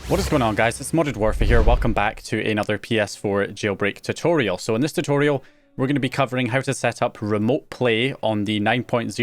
What is going on, guys? It's Modded Warfare here. Welcome back to another PS4 jailbreak tutorial. So in this tutorial, we're going to be covering how to set up remote play on the 9.00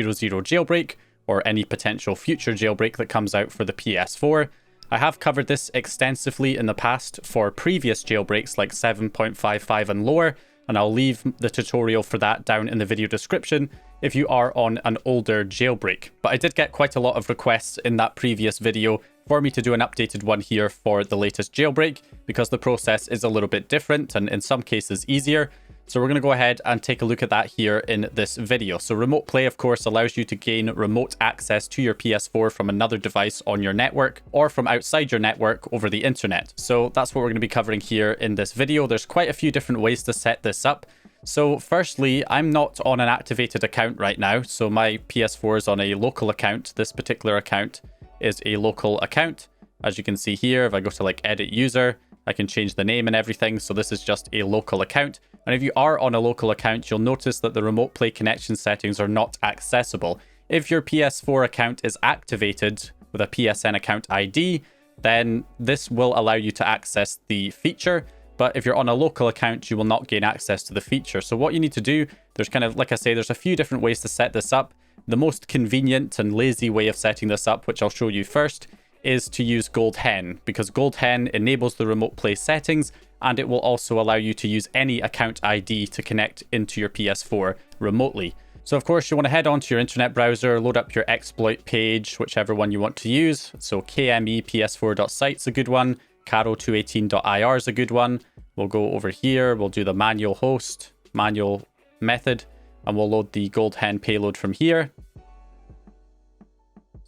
jailbreak or any potential future jailbreak that comes out for the PS4. I have covered this extensively in the past for previous jailbreaks like 7.55 and lower, and I'll leave the tutorial for that down in the video description if you are on an older jailbreak. But I did get quite a lot of requests in that previous video for me to do an updated one here for the latest jailbreak, because the process is a little bit different and in some cases easier. So we're going to go ahead and take a look at that here in this video. So remote play, of course, allows you to gain remote access to your PS4 from another device on your network or from outside your network over the internet. So that's what we're going to be covering here in this video. There's quite a few different ways to set this up. So firstly, I'm not on an activated account right now. So my PS4 is on a local account. This particular account is a local account. As you can see here, if I go to like edit user, I can change the name and everything. So this is just a local account. And if you are on a local account, you'll notice that the remote play connection settings are not accessible. If your PS4 account is activated with a PSN account ID, then this will allow you to access the feature. But if you're on a local account, you will not gain access to the feature. So what you need to do, there's kind of, like I say, there's a few different ways to set this up. The most convenient and lazy way of setting this up, which I'll show you first, is to use Gold Hen, because Gold Hen enables the remote play settings, and it will also allow you to use any account ID to connect into your PS4 remotely. So of course you want to head onto your internet browser, load up your exploit page, whichever one you want to use. So kmeps4.site is a good one, caro218.ir is a good one. We'll go over here, we'll do the manual host, manual method, and we'll load the Gold Hen payload from here.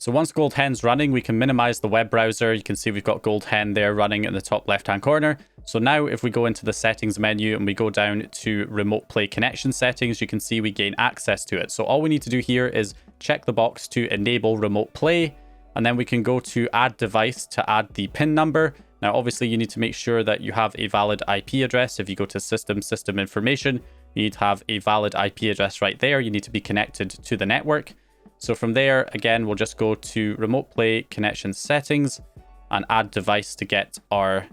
So once Gold Hen's running, we can minimize the web browser. You can see we've got Gold Hen there running in the top left-hand corner. So now if we go into the settings menu and we go down to remote play connection settings, you can see we gain access to it. So all we need to do here is check the box to enable remote play, and then we can go to add device to add the PIN number. Now, obviously you need to make sure that you have a valid IP address. If you go to system information, you need to have a valid IP address right there. You need to be connected to the network. So from there, again, we'll just go to remote play connection settings and add device to get our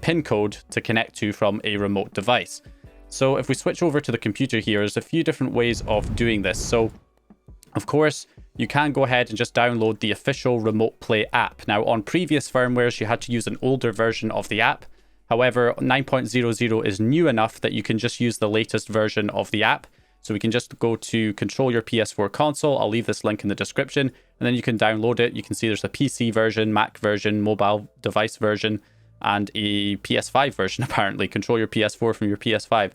PIN code to connect to from a remote device. So if we switch over to the computer here, there's a few different ways of doing this. So of course, you can go ahead and just download the official remote play app. Now on previous firmwares, you had to use an older version of the app. However, 9.00 is new enough that you can just use the latest version of the app. So we can just go to control your PS4 console. I'll leave this link in the description, and then you can download it. You can see there's a PC version, Mac version, mobile device version, and a PS5 version, apparently. Control your PS4 from your PS5.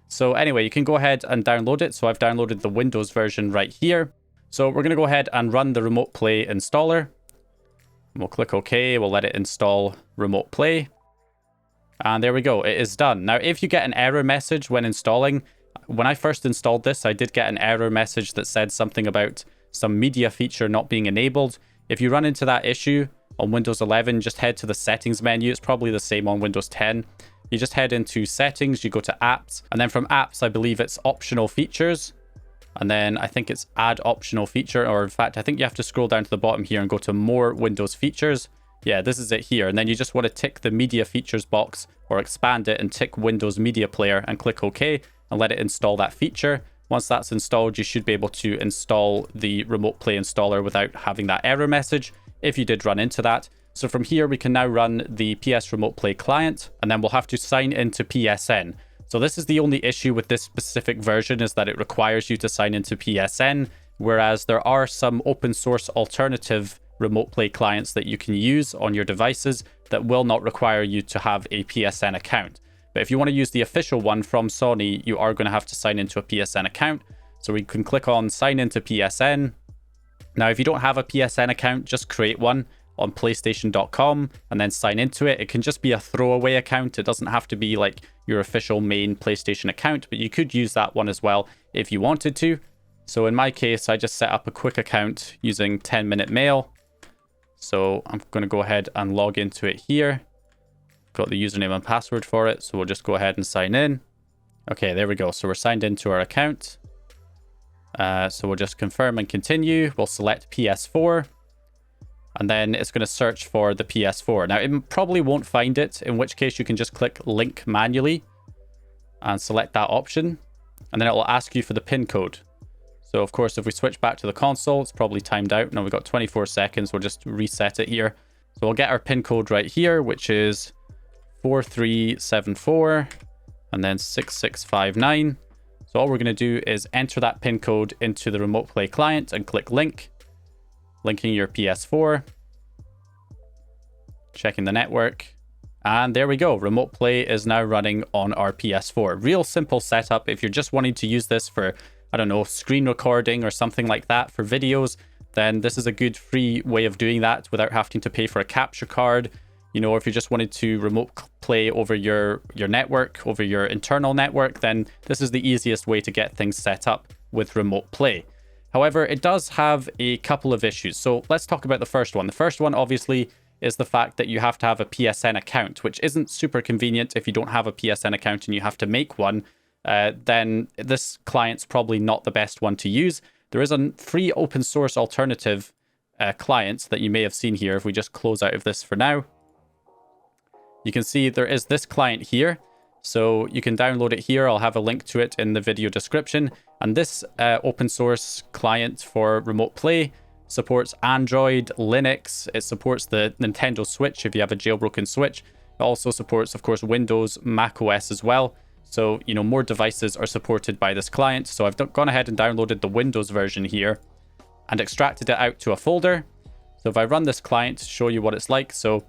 So anyway, you can go ahead and download it. So I've downloaded the Windows version right here. So we're going to go ahead and run the remote play installer. We'll click OK. We'll let it install remote play. And there we go. It is done. Now, if you get an error message when installing, when I first installed this, I did get an error message that said something about some media feature not being enabled. If you run into that issue on Windows 11, just head to the settings menu. It's probably the same on Windows 10. You just head into settings, you go to apps, and then from apps, I believe it's optional features. And then I think it's add optional feature, or in fact, I think you have to scroll down to the bottom here and go to more Windows features. Yeah, this is it here. And then you just want to tick the media features box or expand it and tick Windows Media Player and click OK and let it install that feature. Once that's installed, you should be able to install the remote play installer without having that error message if you did run into that. So from here, we can now run the PS Remote Play client, and then we'll have to sign into PSN. So this is the only issue with this specific version, is that it requires you to sign into PSN, whereas there are some open source alternative remote play clients that you can use on your devices that will not require you to have a PSN account. But if you want to use the official one from Sony, you are going to have to sign into a PSN account. So we can click on sign into PSN. Now, if you don't have a PSN account, just create one on PlayStation.com and then sign into it. It can just be a throwaway account. It doesn't have to be like your official main PlayStation account, but you could use that one as well if you wanted to. So in my case, I just set up a quick account using 10-minute mail. So I'm going to go ahead and log into it here. Got the username and password for it, so we'll just go ahead and sign in. Okay, there we go. So we're signed into our account. So we'll just confirm and continue. We'll select PS4. and then it's going to search for the PS4. Now, it probably won't find it, in which case you can just click link manually and select that option, and then it will ask you for the pin code. So of course, if we switch back to the console, it's probably timed out. Now we've got 24 seconds. We'll just reset it here. So we'll get our pin code right here, which is 4374 and then 6659. So all we're going to do is enter that pin code into the Remote Play client and click link, linking your PS4, checking the network. And there we go. Remote Play is now running on our PS4. Real simple setup. If you're just wanting to use this for, I don't know, screen recording or something like that for videos, then this is a good free way of doing that without having to pay for a capture card. You know, if you just wanted to remote play over your network, over your internal network, then this is the easiest way to get things set up with Remote Play. However, it does have a couple of issues. So let's talk about the first one. The first one, obviously, is the fact that you have to have a PSN account, which isn't super convenient. If you don't have a PSN account and you have to make one, then this client's probably not the best one to use. There is a free open source alternative client that you may have seen here. If we just close out of this for now, you can see there is this client here. So you can download it here. I'll have a link to it in the video description. And this open source client for Remote Play supports Android, Linux. It supports the Nintendo Switch if you have a jailbroken Switch. It also supports, of course, Windows, Mac OS as well. So, you know, more devices are supported by this client. So I've gone ahead and downloaded the Windows version here and extracted it out to a folder. So if I run this client to show you what it's like. So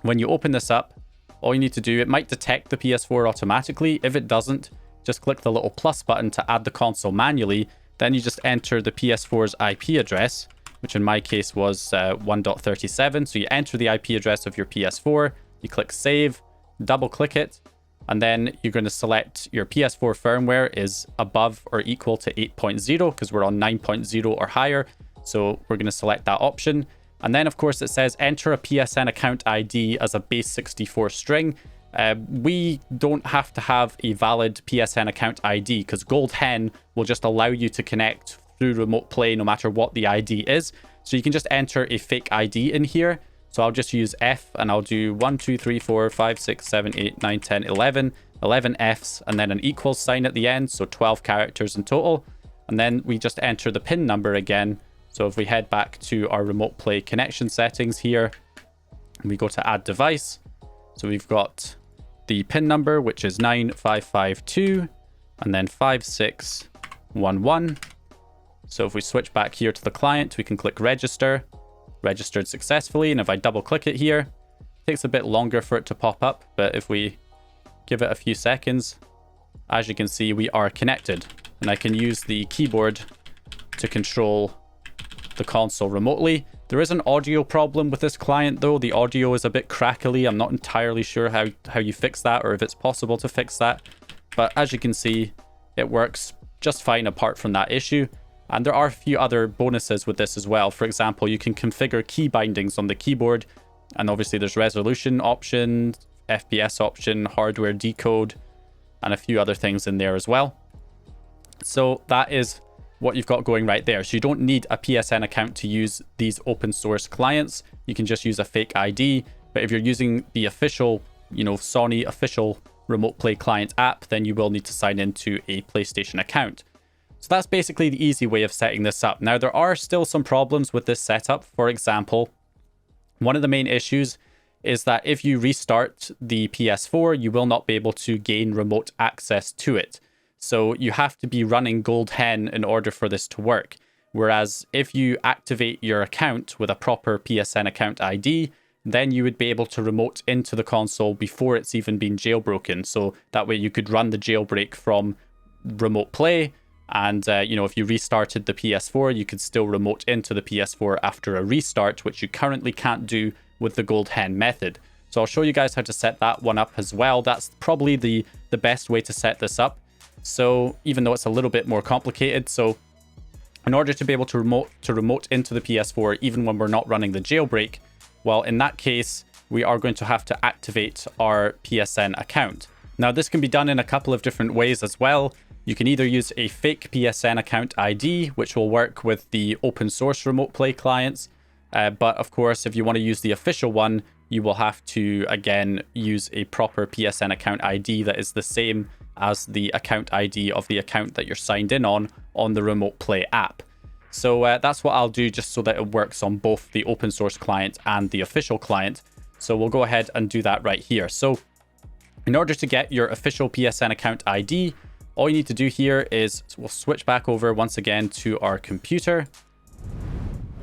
when you open this up, all you need to do, it might detect the PS4 automatically. If it doesn't, just click the little plus button to add the console manually. Then you just enter the PS4's IP address, which in my case was 1.37. So you enter the IP address of your PS4, you click save, double click it, and then you're going to select your PS4 firmware is above or equal to 8.0 because we're on 9.0 or higher. So we're going to select that option. And then, of course, it says enter a PSN account ID as a base 64 string. We don't have to have a valid PSN account ID because Gold Hen will just allow you to connect through Remote Play no matter what the ID is. So you can just enter a fake ID in here. So I'll just use F and I'll do 1, 2, 3, 4, 5, 6, 7, 8, 9, 10, 11. 11 Fs and then an equals sign at the end. So 12 characters in total. And then we just enter the PIN number again. So if we head back to our Remote Play connection settings here, we go to add device. So we've got the PIN number, which is 9552 and then 5611. So if we switch back here to the client, we can click register. Registered successfully. And if I double click it here, it takes a bit longer for it to pop up. But if we give it a few seconds, as you can see, we are connected. And I can use the keyboard to control the console remotely. There is an audio problem with this client though. The audio is a bit crackly. I'm not entirely sure how you fix that or if it's possible to fix that. But as you can see, it works just fine apart from that issue. And there are a few other bonuses with this as well. For example, you can configure key bindings on the keyboard. And obviously there's resolution option, FPS option, hardware decode, and a few other things in there as well. So that is what you've got going right there. So you don't need a PSN account to use these open source clients. You can just use a fake ID. But if you're using the official, you know, Sony official Remote Play client app, then you will need to sign into a PlayStation account. So that's basically the easy way of setting this up. Now, there are still some problems with this setup. For example, one of the main issues is that if you restart the PS4, you will not be able to gain remote access to it. So you have to be running Gold Hen in order for this to work. Whereas if you activate your account with a proper PSN account ID, then you would be able to remote into the console before it's even been jailbroken. So that way you could run the jailbreak from Remote Play. And, you know, if you restarted the PS4, you could still remote into the PS4 after a restart, which you currently can't do with the Gold Hen method. So I'll show you guys how to set that one up as well. That's probably the best way to set this up. So even though it's a little bit more complicated, so in order to be able to remote into the PS4, even when we're not running the jailbreak, well, in that case, we are going to have to activate our PSN account. Now, this can be done in a couple of different ways as well. You can either use a fake PSN account ID, which will work with the open source Remote Play clients, But of course, if you want to use the official one, you will have to, again, use a proper PSN account ID that is the same as the account ID of the account that you're signed in on the Remote Play app. So that's what I'll do, just so that it works on both the open source client and the official client. So we'll go ahead and do that right here. So in order to get your official PSN account ID, all you need to do here is we'll switch back over once again to our computer.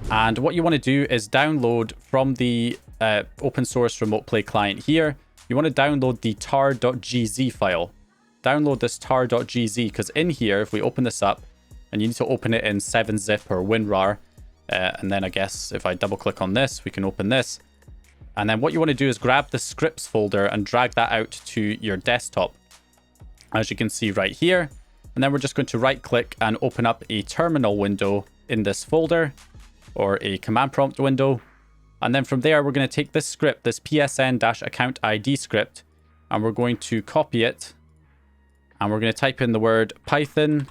And what you want to do is download from the open source Remote Play client here. You want to download the tar.gz file. Download this tar.gz, because in here, if we open this up, and you need to open it in 7-zip or WinRAR, and then I guess if I double click on this, we can open this. And then what you want to do is grab the scripts folder and drag that out to your desktop, as you can see right here. And then we're just going to right click and open up a terminal window in this folder, or a command prompt window. And then from there, we're going to take this script, this PSN-account ID script, and we're going to copy it. And we're going to type in the word Python,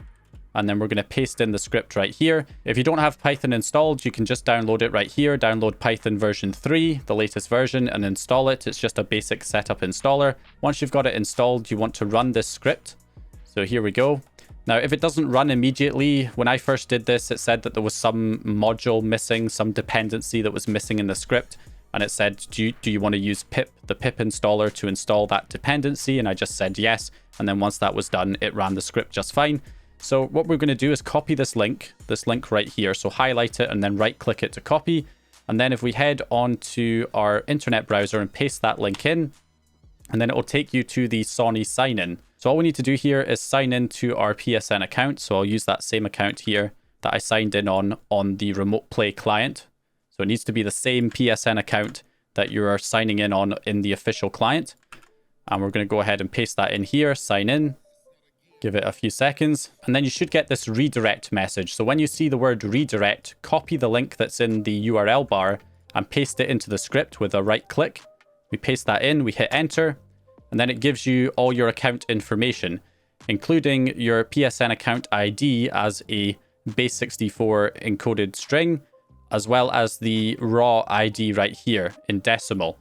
and then we're going to paste in the script right here. If you don't have Python installed, you can just download it right here. Download Python version 3, the latest version, and install it. It's just a basic setup installer. Once you've got it installed, you want to run this script. So here we go. Now, if it doesn't run immediately, when I first did this, it said that there was some module missing, some dependency that was missing in the script. And it said, do you want to use the pip installer to install that dependency? And I just said yes. And then once that was done, it ran the script just fine. So what we're going to do is copy this link right here. So highlight it and then right click it to copy. And then if we head on to our internet browser and paste that link in, and then it will take you to the Sony sign-in. So all we need to do here is sign in to our PSN account. So I'll use that same account here that I signed in on the Remote Play client. So it needs to be the same PSN account that you are signing in on in the official client. And we're going to go ahead and paste that in here, sign in, give it a few seconds, and then you should get this redirect message. So when you see the word redirect, copy the link that's in the URL bar and paste it into the script with a right click. We paste that in, we hit enter, and then it gives you all your account information, including your PSN account ID as a base64 encoded string, as well as the raw ID right here in decimal.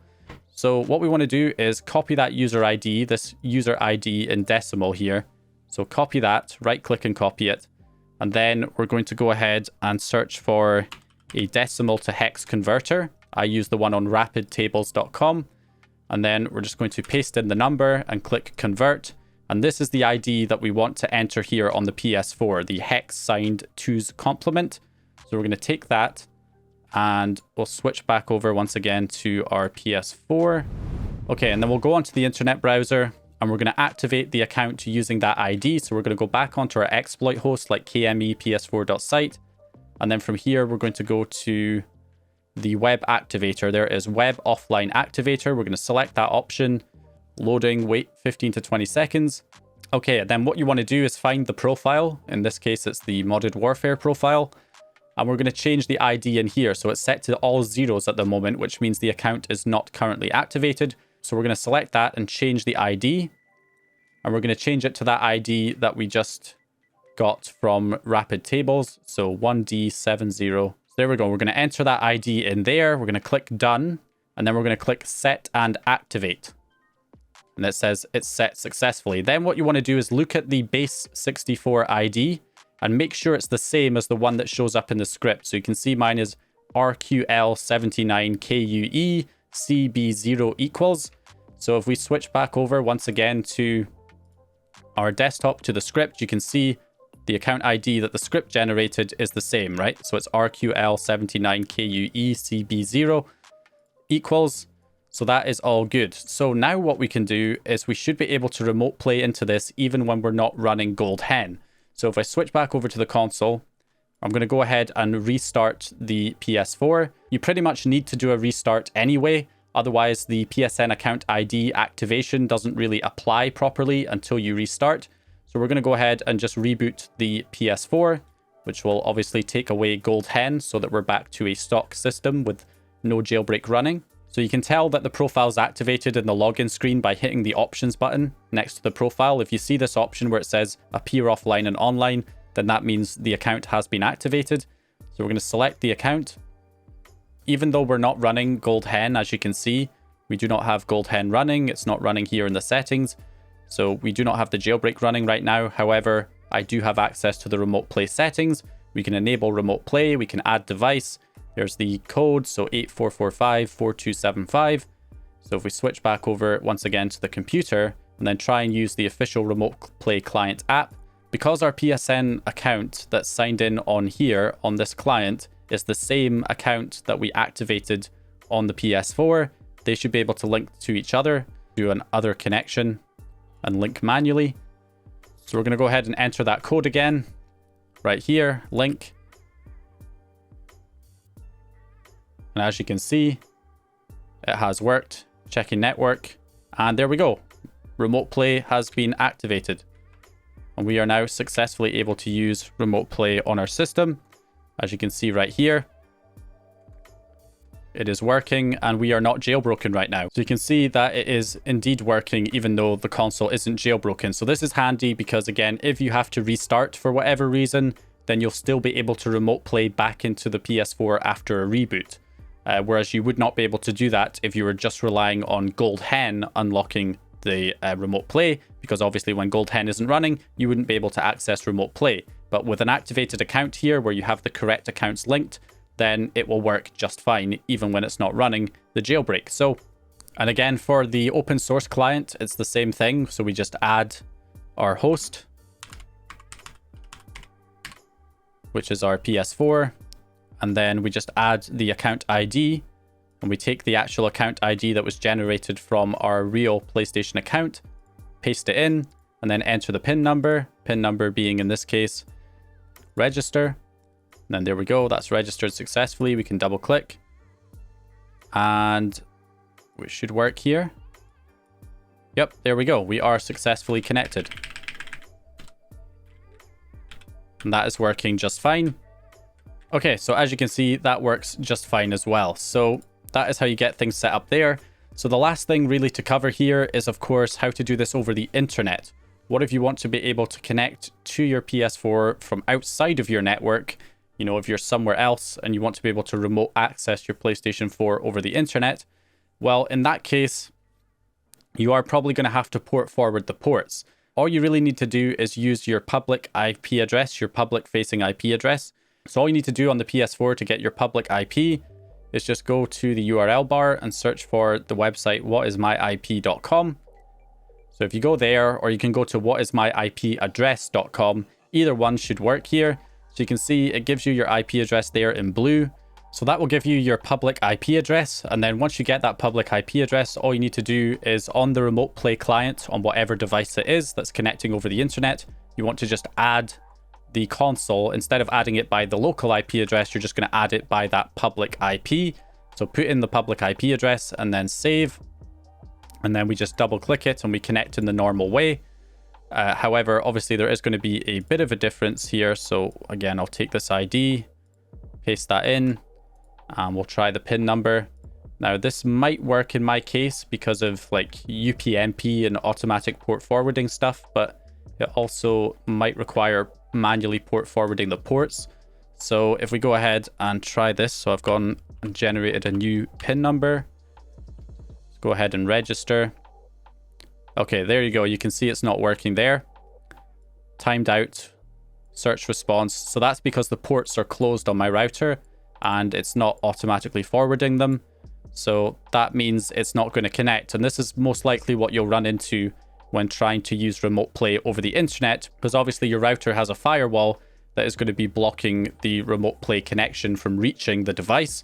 So what we want to do is copy that user ID, this user ID in decimal here. So copy that, right click and copy it. And then we're going to go ahead and search for a decimal to hex converter. I use the one on rapidtables.com. And then we're just going to paste in the number and click convert. And this is the ID that we want to enter here on the PS4, the hex signed 2's complement. So we're going to take that and we'll switch back over once again to our PS4. Okay, and then we'll go onto the internet browser and we're going to activate the account using that ID. So we're going to go back onto our exploit host like kme.ps4.site. And then from here, we're going to go to the web activator. There is web offline activator. We're going to select that option, loading, wait 15 to 20 seconds. Okay, and then what you want to do is find the profile. In this case, it's the modded warfare profile. And we're going to change the ID in here. So it's set to all zeros at the moment, which means the account is not currently activated. So we're going to select that and change the ID. And we're going to change it to that ID that we just got from Rapid Tables. So 1D70. So there we go. We're going to enter that ID in there. We're going to click done. And then we're going to click set and activate. And it says it's set successfully. Then what you want to do is look at the base 64 ID and make sure it's the same as the one that shows up in the script. So you can see mine is RQL79KUE CB0 equals. So if we switch back over once again to our desktop to the script, you can see the account ID that the script generated is the same, right? So it's RQL79KUE CB0 equals. So that is all good. So now what we can do is we should be able to remote play into this even when we're not running Gold Hen. So if I switch back over to the console, I'm going to go ahead and restart the PS4. You pretty much need to do a restart anyway. Otherwise, the PSN account ID activation doesn't really apply properly until you restart. So we're going to go ahead and just reboot the PS4, which will obviously take away Gold Hen so that we're back to a stock system with no jailbreak running. So you can tell that the profile is activated in the login screen by hitting the options button next to the profile. If you see this option where it says appear offline and online, then that means the account has been activated. So we're going to select the account even though we're not running Gold Hen, as you can see, we do not have Gold Hen running. It's not running here in the settings. So we do not have the jailbreak running right now. However, I do have access to the remote play settings. We can enable remote play. We can add device. There's the code, so 84454275. So if we switch back over once again to the computer and then try and use the official remote play client app, because our PSN account that's signed in on here on this client is the same account that we activated on the PS4, they should be able to link to each other, do an other connection and link manually. So we're going to go ahead and enter that code again right here, link. And as you can see, it has worked. Checking network, and there we go. Remote play has been activated. And we are now successfully able to use remote play on our system. As you can see right here, it is working and we are not jailbroken right now. So you can see that it is indeed working even though the console isn't jailbroken. So this is handy because, again, if you have to restart for whatever reason, then you'll still be able to remote play back into the PS4 after a reboot. Whereas you would not be able to do that if you were just relying on Gold Hen unlocking the remote play, because obviously when Gold Hen isn't running, you wouldn't be able to access remote play. But with an activated account here where you have the correct accounts linked, then it will work just fine, even when it's not running the jailbreak. So, and again, for the open source client, it's the same thing. So we just add our host, which is our PS4. And then we just add the account ID, and we take the actual account ID that was generated from our real PlayStation account, paste it in, and then enter the PIN number being, in this case, register. And then there we go, that's registered successfully. We can double click and it should work here. Yep, there we go. We are successfully connected. And that is working just fine. Okay, so as you can see, that works just fine as well. So that is how you get things set up there. So the last thing really to cover here is, of course, how to do this over the internet. What if you want to be able to connect to your PS4 from outside of your network? You know, if you're somewhere else and you want to be able to remote access your PlayStation 4 over the internet, well, in that case, you are probably going to have to port forward the ports. All you really need to do is use your public IP address, your public facing IP address. So all you need to do on the PS4 to get your public IP is just go to the URL bar and search for the website whatismyip.com. So if you go there, or you can go to whatismyipaddress.com, either one should work here. So you can see it gives you your IP address there in blue. So that will give you your public IP address. And then once you get that public IP address, all you need to do is on the remote play client on whatever device it is that's connecting over the internet, you want to just add the console. Instead of adding it by the local IP address, you're just going to add it by that public IP. So put in the public IP address and then save. And then we just double click it and we connect in the normal way. However, obviously there is going to be a bit of a difference here. So again, I'll take this ID, paste that in, and we'll try the PIN number. Now this might work in my case because of like UPnP and automatic port forwarding stuff, but it also might require manually port forwarding the ports. So if we go ahead and try this, so I've gone and generated a new PIN number. Let's go ahead and register. Okay, there you go. You can see it's not working there. Timed out, search response. So that's because the ports are closed on my router and it's not automatically forwarding them. So that means it's not going to connect. And this is most likely what you'll run into when trying to use remote play over the internet, because obviously your router has a firewall that is going to be blocking the remote play connection from reaching the device.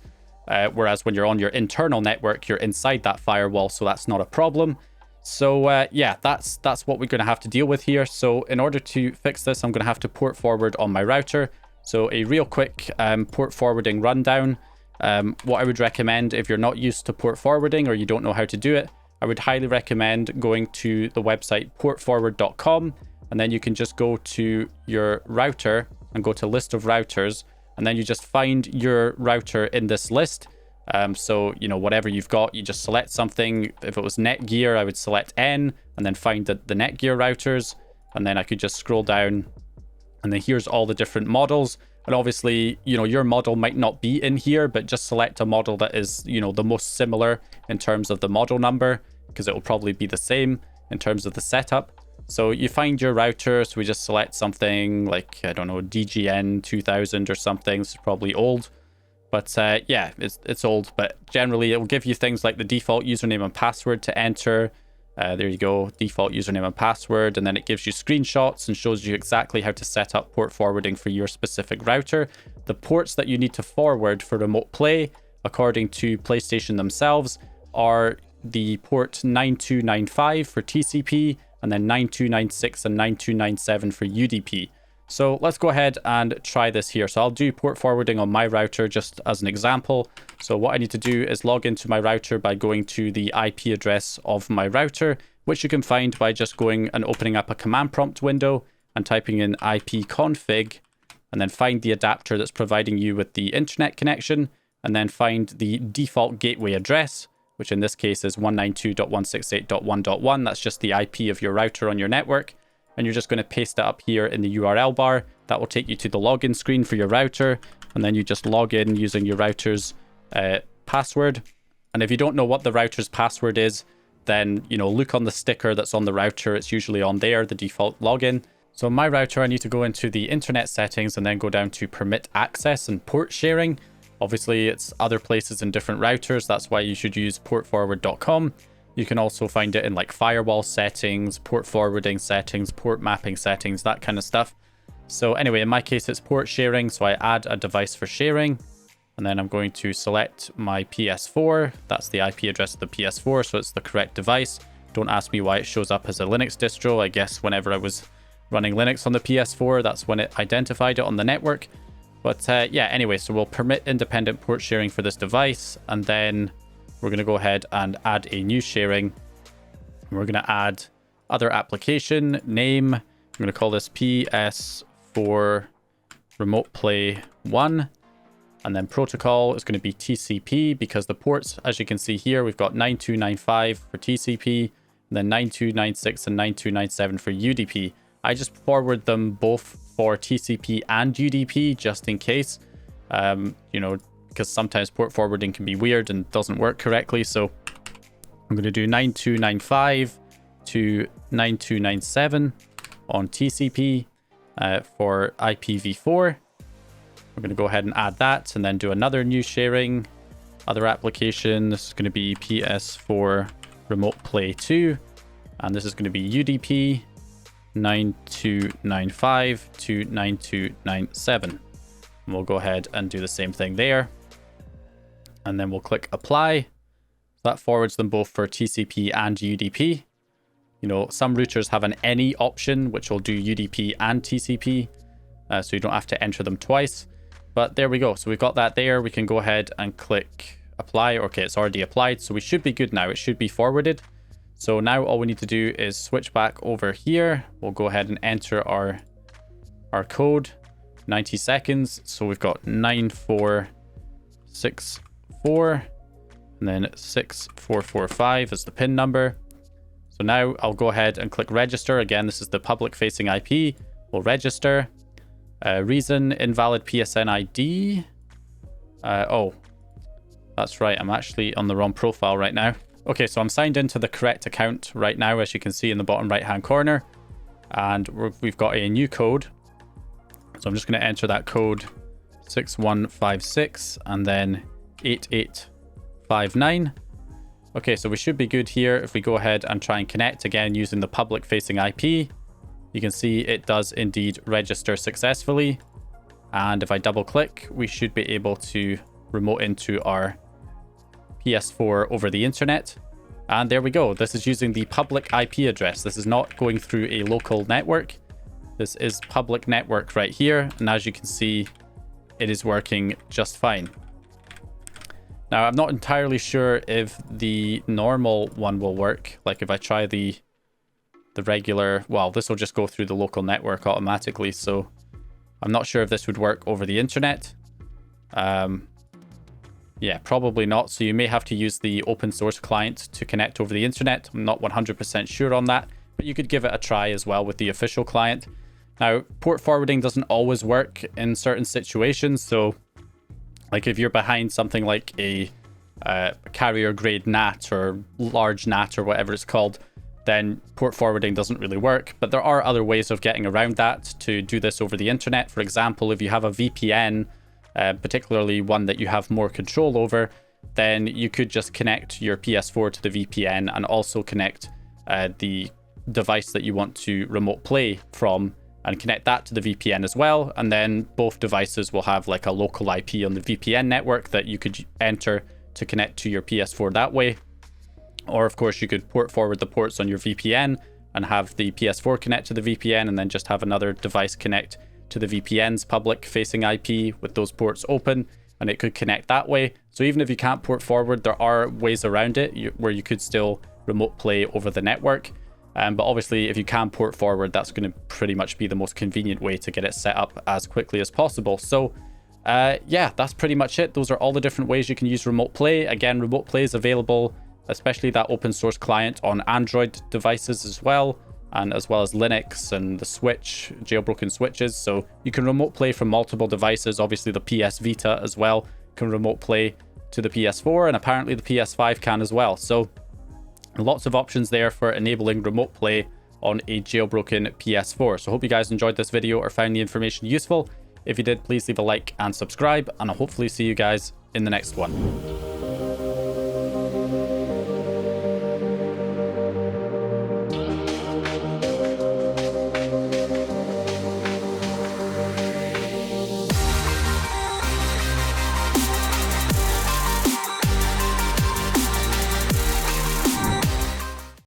Whereas when you're on your internal network, you're inside that firewall, so that's not a problem. So yeah, that's what we're going to have to deal with here. So in order to fix this, I'm going to have to port forward on my router. So a real quick port forwarding rundown. What I would recommend if you're not used to port forwarding or you don't know how to do it, I would highly recommend going to the website portforward.com, and then you can just go to your router and go to list of routers, and then you just find your router in this list. So, you know, whatever you've got, you just select something. If it was Netgear, I would select N and then find the Netgear routers, and then I could just scroll down, and then here's all the different models. And obviously, your model might not be in here, but just select a model that is, the most similar in terms of the model number, because it will probably be the same in terms of the setup. So you find your router, so we just select something like, I don't know, DGN 2000 or something. It's probably old, but yeah, it's old, but generally it will give you things like the default username and password to enter. There you go, default username and password, and then it gives you screenshots and shows you exactly how to set up port forwarding for your specific router. The ports that you need to forward for remote play, according to PlayStation themselves, are the port 9295 for TCP, and then 9296 and 9297 for UDP. So let's go ahead and try this here. So I'll do port forwarding on my router just as an example. So what I need to do is log into my router by going to the IP address of my router, which you can find by just going and opening up a command prompt window and typing in ipconfig, and then find the adapter that's providing you with the internet connection, and then find the default gateway address, which in this case is 192.168.1.1. That's just the IP of your router on your network. And you're just going to paste it up here in the URL bar. That will take you to the login screen for your router. And then you just log in using your router's password. And if you don't know what the router's password is, then, look on the sticker that's on the router. It's usually on there, the default login. So on my router, I need to go into the internet settings and then go down to permit access and port sharing. Obviously, it's other places in different routers. That's why you should use portforward.com. You can also find it in like firewall settings, port forwarding settings, port mapping settings, that kind of stuff. So anyway, in my case, it's port sharing. So I add a device for sharing, and then I'm going to select my PS4. That's the IP address of the PS4, so it's the correct device. Don't ask me why it shows up as a Linux distro. I guess whenever I was running Linux on the PS4, that's when it identified it on the network. But yeah, anyway, so we'll permit independent port sharing for this device, and then we're going to go ahead and add a new sharing. We're going to add other application name. I'm going to call this PS4 Remote Play 1. And then protocol is going to be TCP, because the ports, as you can see here, we've got 9295 for TCP, and then 9296 and 9297 for UDP. I just forward them both for TCP and UDP just in case, because sometimes port forwarding can be weird and doesn't work correctly. So I'm going to do 9295 to 9297 on TCP for IPv4. We're going to go ahead and add that, and then do another new sharing, other application. This is going to be PS4 Remote Play 2, and this is going to be UDP 9295 to 9297. And we'll go ahead and do the same thing there. And then we'll click apply. So that forwards them both for TCP and UDP. Some routers have an any option, which will do UDP and TCP. So you don't have to enter them twice. But there we go. So we've got that there. We can go ahead and click apply. Okay, it's already applied. So we should be good now. It should be forwarded. So now all we need to do is switch back over here. We'll go ahead and enter our code, 90 seconds. So we've got 9464 and then 6445 is the PIN number. So now I'll go ahead and click register. Again, this is the public facing IP. We'll register. Reason, invalid PSN ID. Oh, that's right. I'm actually on the wrong profile right now. Okay, so I'm signed into the correct account right now, as you can see in the bottom right hand corner. And we've got a new code. So I'm just going to enter that code 6156 and then 8859. Okay, so we should be good here. If we go ahead and try and connect again using the public facing IP, you can see it does indeed register successfully. And if I double click, we should be able to remote into our PS4 over the internet. And there we go. This is using the public IP address. This is not going through a local network. This is public network right here. And as you can see, it is working just fine. Now, I'm not entirely sure if the normal one will work. Like if I try the regular, well, this will just go through the local network automatically. So I'm not sure if this would work over the internet. Yeah, probably not. So you may have to use the open source client to connect over the internet. I'm not 100% sure on that, but you could give it a try as well with the official client. Now, port forwarding doesn't always work in certain situations. So like if you're behind something like a carrier grade NAT or large NAT or whatever it's called, then port forwarding doesn't really work. But there are other ways of getting around that to do this over the internet. For example, if you have a VPN, particularly one that you have more control over, then you could just connect your PS4 to the VPN and also connect the device that you want to remote play from and connect that to the VPN as well. And then both devices will have like a local IP on the VPN network that you could enter to connect to your PS4 that way. Or of course you could port forward the ports on your VPN and have the PS4 connect to the VPN and then just have another device connect to the VPN's public facing IP with those ports open, and it could connect that way. So even if you can't port forward, there are ways around it where you could still remote play over the network. But obviously if you can port forward, that's going to pretty much be the most convenient way to get it set up as quickly as possible. So yeah, that's pretty much it. Those are all the different ways you can use remote play. Again, remote play is available, especially that open source client, on Android devices as well as Linux and the Switch, jailbroken switches. So you can remote play from multiple devices. Obviously the PS Vita as well can remote play to the PS4, and apparently the PS5 can as well. So lots of options there for enabling remote play on a jailbroken PS4. So I hope you guys enjoyed this video or found the information useful. If you did, please leave a like and subscribe, and I'll hopefully see you guys in the next one.